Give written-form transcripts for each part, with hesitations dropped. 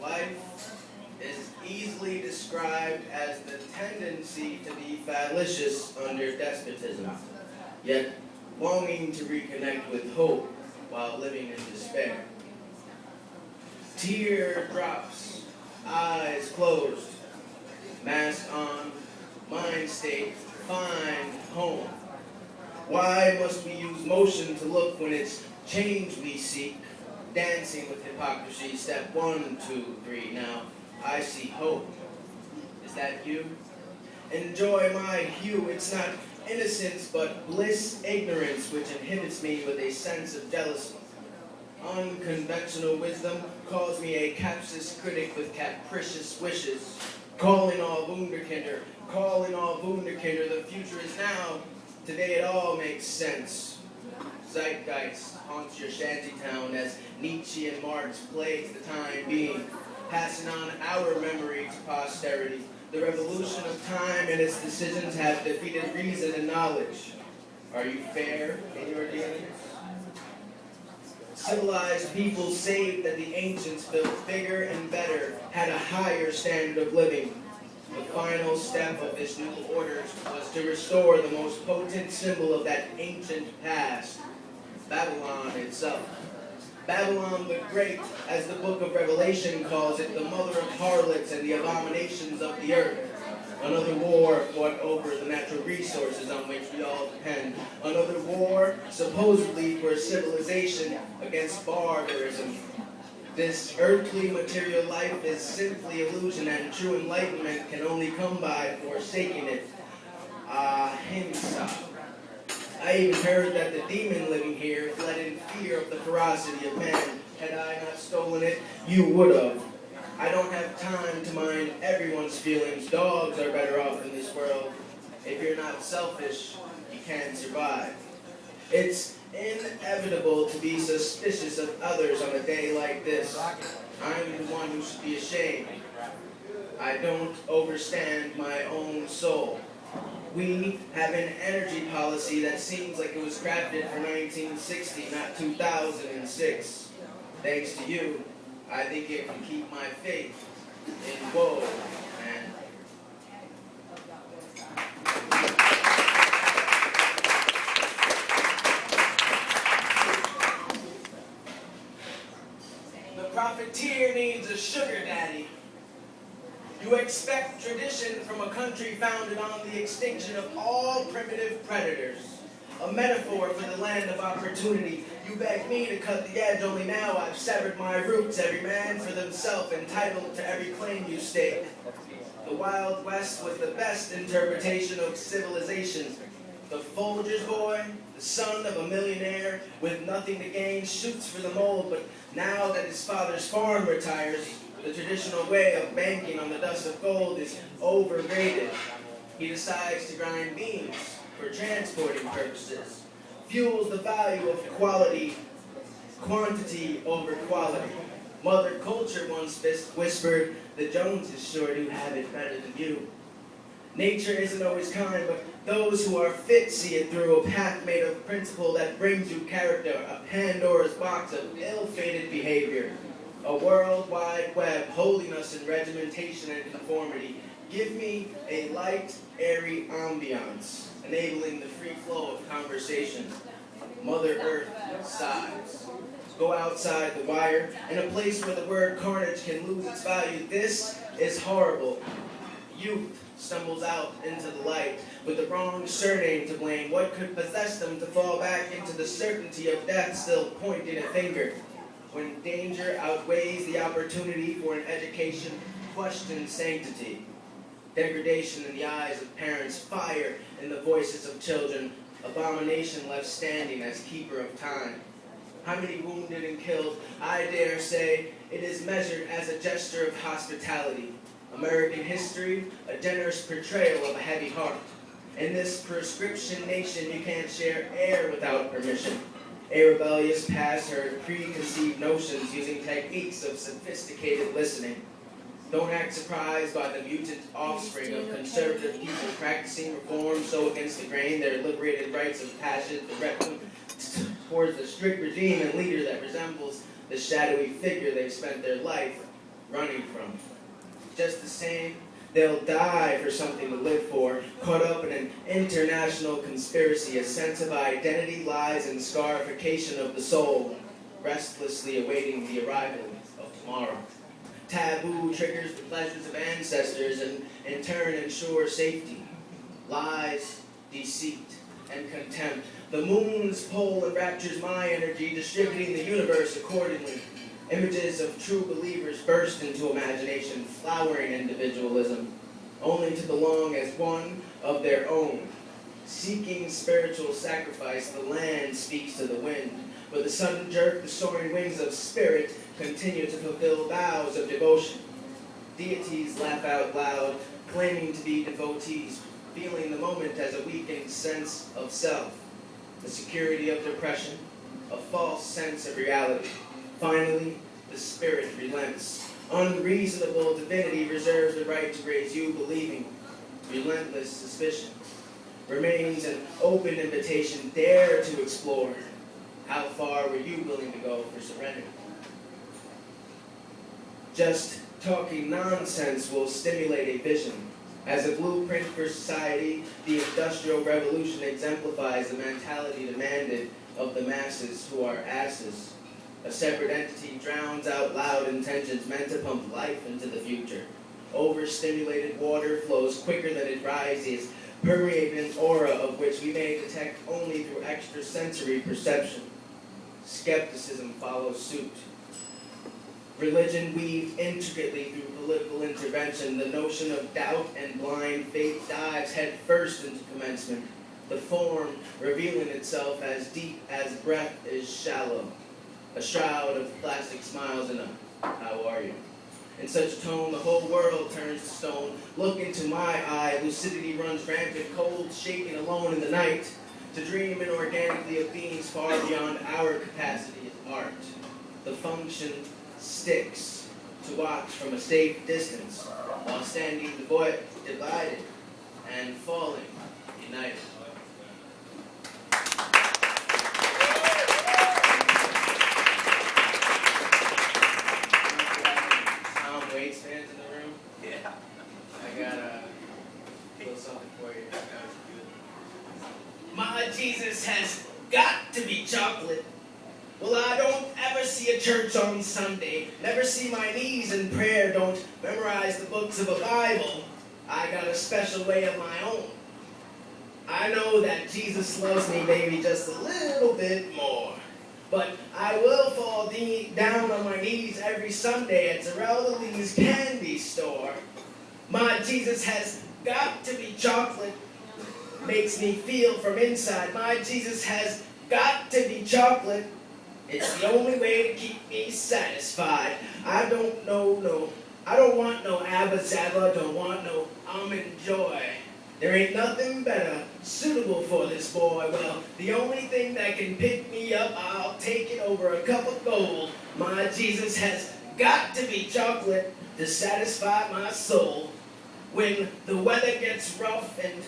Life is easily described as the tendency to be fallacious under despotism, yet longing to reconnect with hope while living in despair. Tear drops, eyes closed, mask on, mind state, find home. Why must we use motion to look when it's change we seek? Dancing with hypocrisy, step 1, 2, 3, now I see hope. Is that you? Enjoy my hue, it's not innocence but bliss ignorance which inhibits me with a sense of jealousy. Unconventional wisdom calls me a captious critic with capricious wishes. Calling all Wunderkinder, the future is now. Today it all makes sense. Zeitgeist haunts your shantytown as Nietzsche and Marx plagues the time being, passing on our memory to posterity. The revolution of time and its decisions have defeated reason and knowledge. Are you fair in your dealings? Civilized people saved that the ancients built bigger and better, had a higher standard of living. The final step of this new order was to restore the most potent symbol of that ancient past, Babylon itself. Babylon the Great, as the book of Revelation calls it, the mother of harlots and the abominations of the earth. Another war fought over the natural resources on which we all depend. Another war, supposedly for civilization, against barbarism. This earthly material life is simply illusion, and true enlightenment can only come by forsaking it. Ahimsa. I even heard that the demon living here fled in fear of the ferocity of man. Had I not stolen it, you would have. I don't have time to mind everyone's feelings. Dogs are better off in this world. If you're not selfish, you can't survive. It's inevitable to be suspicious of others on a day like this. I'm the one who should be ashamed. I don't overstand my own soul. We have an energy policy that seems like it was crafted for 1960, not 2006. Thanks to you, I think it can keep my faith in woe, man. The profiteer needs a sugar daddy. You expect tradition from a country founded on the extinction of all primitive predators. A metaphor for the land of opportunity. You beg me to cut the edge, only now I've severed my roots. Every man for themselves, entitled to every claim you stake. The Wild West was the best interpretation of civilization. The Folger's boy, the son of a millionaire with nothing to gain, shoots for the mold, but now that his father's farm retires, the traditional way of banking on the dust of gold is overrated. He decides to grind beans for transporting purposes. Fuels the value of quality, quantity over quality. Mother Culture once whispered, the Joneses sure do have it better than you. Nature isn't always kind, but those who are fit see it through a path made of principle that brings you character, a Pandora's box of ill-fated behavior. A worldwide web, holiness and regimentation and conformity. Give me a light, airy ambiance, enabling the free flow of conversation. Mother Earth sighs. Go outside the wire, in a place where the word carnage can lose its value. This is horrible. Youth stumbles out into the light with the wrong surname to blame. What could possess them to fall back into the certainty of death, still pointing a finger? When danger outweighs the opportunity for an education, question sanctity. Degradation in the eyes of parents, fire in the voices of children, abomination left standing as keeper of time. How many wounded and killed? I dare say it is measured as a gesture of hospitality. American history, a generous portrayal of a heavy heart. In this prescription nation, you can't share air without permission. A rebellious past heard preconceived notions using techniques of sophisticated listening. Don't act surprised by the mutant offspring of conservative people practicing reform so against the grain their liberated rights of passion towards a strict regime and leader that resembles the shadowy figure they've spent their life running from. Just the same, they'll die for something to live for, caught up in an international conspiracy, a sense of identity, lies, and scarification of the soul, restlessly awaiting the arrival of tomorrow. Taboo triggers the pleasures of ancestors and in turn ensures safety. Lies, deceit, and contempt. The moon's pole enraptures my energy, distributing the universe accordingly. Images of true believers burst into imagination, flowering individualism, only to belong as one of their own. Seeking spiritual sacrifice, the land speaks to the wind. With a sudden jerk, the soaring wings of spirit continue to fulfill vows of devotion. Deities laugh out loud, claiming to be devotees, feeling the moment as a weakened sense of self, the security of depression, a false sense of reality. Finally, the spirit relents. Unreasonable divinity reserves the right to raise you believing. Relentless suspicion remains an open invitation. Dare to explore. How far were you willing to go for serenity? Just talking nonsense will stimulate a vision. As a blueprint for society, the Industrial Revolution exemplifies the mentality demanded of the masses who are asses. A separate entity drowns out loud intentions meant to pump life into the future. Overstimulated water flows quicker than it rises, permeating an aura of which we may detect only through extrasensory perception. Skepticism follows suit. Religion weaved intricately through political intervention. The notion of doubt and blind faith dives headfirst into commencement, the form revealing itself as deep as breath is shallow. A shroud of plastic smiles and a "how are you?" In such tone, the whole world turns to stone. Look into my eye, lucidity runs rampant, cold, shaken alone in the night. To dream inorganically of beings far beyond our capacity is art. The function sticks to watch from a safe distance while standing divided and falling united. Tom Waits fans in the room? Yeah. I got a little something for you. My Jesus has got to be chocolate. Well, I don't ever see a church on Sunday, never see my knees in prayer, don't memorize the books of a Bible. I got a special way of my own. I know that Jesus loves me, baby, just a little bit more. But I will fall down on my knees every Sunday at Terrell Lee's candy store. My Jesus has got to be chocolate. Makes me feel from inside. My Jesus has got to be chocolate. It's the only way to keep me satisfied. I don't want no Abba Zaba, don't want no Almond Joy. There ain't nothing better suitable for this boy. Well, the only thing that can pick me up, I'll take it over a cup of gold. My Jesus has got to be chocolate to satisfy my soul. When the weather gets rough and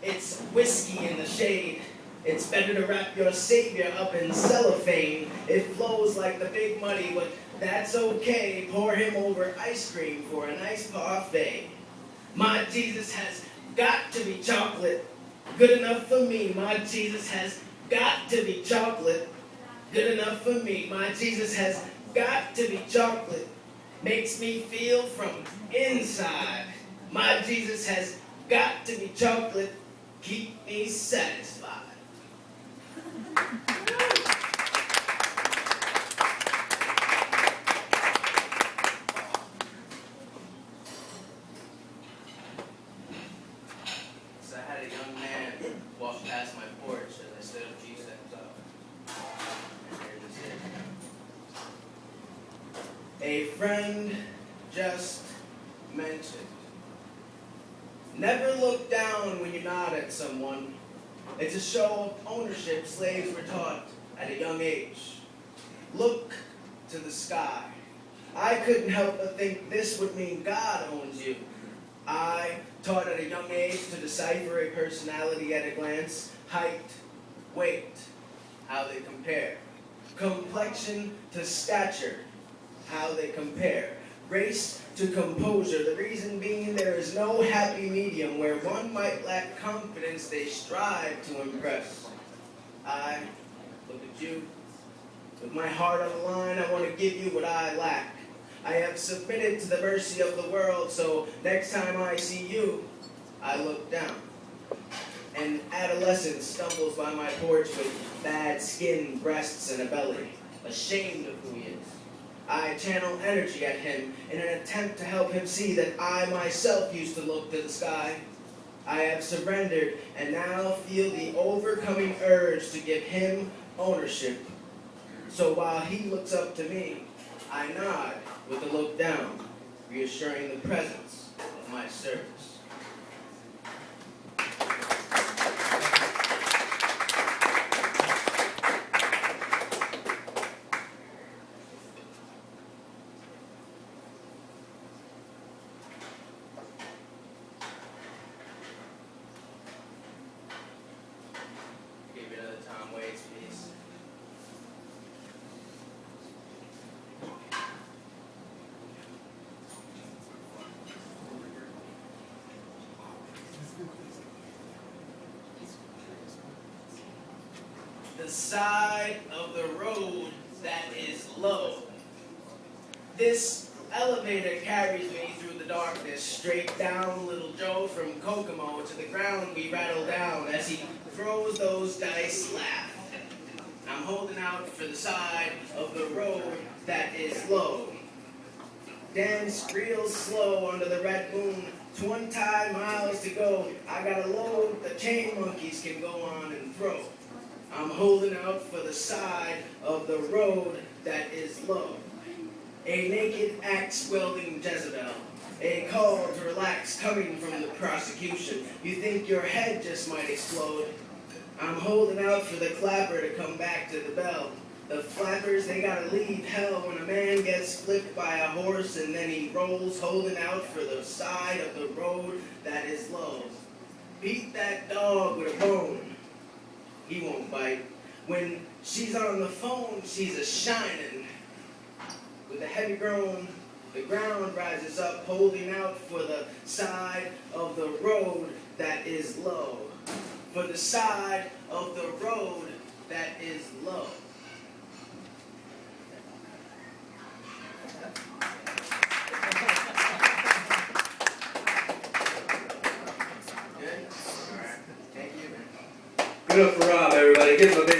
it's whiskey in the shade, it's better to wrap your Savior up in cellophane. It flows like the Big Muddy, but that's okay. Pour him over ice cream for a nice parfait. My Jesus has got to be chocolate, good enough for me. My Jesus has got to be chocolate, good enough for me. My Jesus has got to be chocolate, makes me feel from inside. My Jesus has got to be chocolate, keep me satisfied. So I had a young man walk past my porch as I stood a few steps up. And here this is. A friend just mentioned, never look down when you nod at someone. It's a show of ownership slaves were taught at a young age. Look to the sky. I couldn't help but think this would mean God owns you. I, taught at a young age to decipher a personality at a glance, height, weight, how they compare. Complexion to stature, how they compare. Race to composure, the reason being there is no happy medium where one might lack confidence, they strive to impress. I look at you, with my heart on the line, I want to give you what I lack. I have submitted to the mercy of the world, so next time I see you, I look down. An adolescent stumbles by my porch with bad skin, breasts, and a belly, ashamed of who he is. I channel energy at him in an attempt to help him see that I myself used to look to the sky. I have surrendered and now feel the overcoming urge to give him ownership. So while he looks up to me, I nod with a look down, reassuring the presence of my service. Give me another Tom Waits piece. The side of the road that is low. This elevator carries me through the darkness, straight down Little Joe from Kokomo to the ground we rattle down as he throws those dice laugh. I'm holding out for the side of the road that is low. Dance real slow under the red moon, 20 miles to go. I got a load the chain monkeys can go on and throw. I'm holding out for the side of the road that is low. A naked axe wielding Jezebel. A call to relax coming from the prosecution. You think your head just might explode. I'm holding out for the clapper to come back to the bell. The flappers, they gotta leave hell when a man gets flipped by a horse and then he rolls, holding out for the side of the road that is low. Beat that dog with a bone. He won't bite. When she's on the phone, she's a shining. With a heavy groan, the ground rises up, holding out for the side of the road that is low. For the side of the road that is low. Good? All right. Thank you. Good up for Rob, everybody. Give him a big